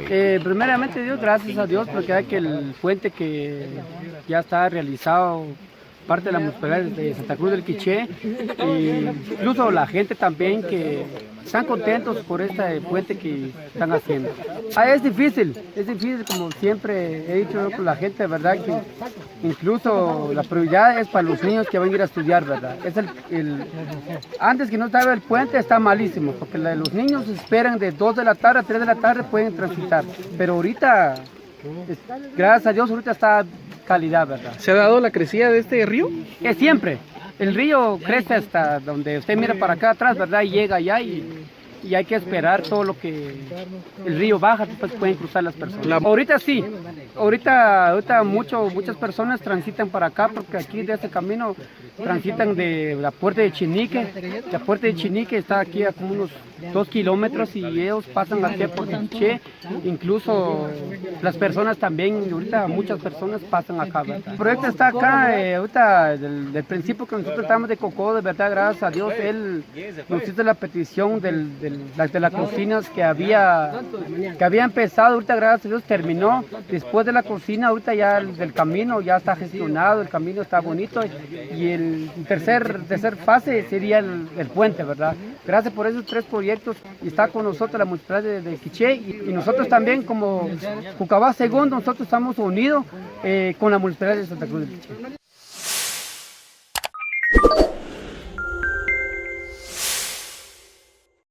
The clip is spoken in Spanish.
Primeramente Dios, gracias a Dios, porque hay que el puente que ya está realizado, parte de la municipalidad de Santa Cruz del Quiché, y incluso la gente también que están contentos por este puente que están haciendo. Es difícil como siempre he dicho yo con la gente, ¿verdad? Que incluso la prioridad es para los niños que van a ir a estudiar, ¿verdad? Antes que no estaba el puente está malísimo, porque los niños esperan de 2 de la tarde a 3 de la tarde pueden transitar, pero ahorita, gracias a Dios, ahorita está calidad, ¿verdad? ¿Se ha dado la crecida de este río? Es siempre. El río crece hasta donde usted mira para acá atrás, ¿verdad? Y llega allá y hay que esperar todo lo que el río baja, después pueden cruzar las personas. Ahorita sí, ahorita muchas personas transitan para acá porque aquí de este camino transitan de la puerta de Chinique. La puerta de Chinique está aquí a como unos 2 kilómetros y ellos pasan aquí por Quiché. Incluso las personas también, ahorita muchas personas pasan acá, ¿verdad? El proyecto está acá, ahorita del principio que nosotros estamos de Cocó, de verdad, gracias a Dios, él nos hizo la petición de las cocinas que había empezado, ahorita gracias a Dios terminó. Después de la cocina, ahorita ya del camino ya está gestionado, el camino está bonito y el tercer fase sería el puente, ¿verdad? Gracias por esos 3 proyectos y está con nosotros la municipalidad de Quiché y nosotros también como Cucabá Segundo, nosotros estamos unidos con la municipalidad de Santa Cruz de Quiché.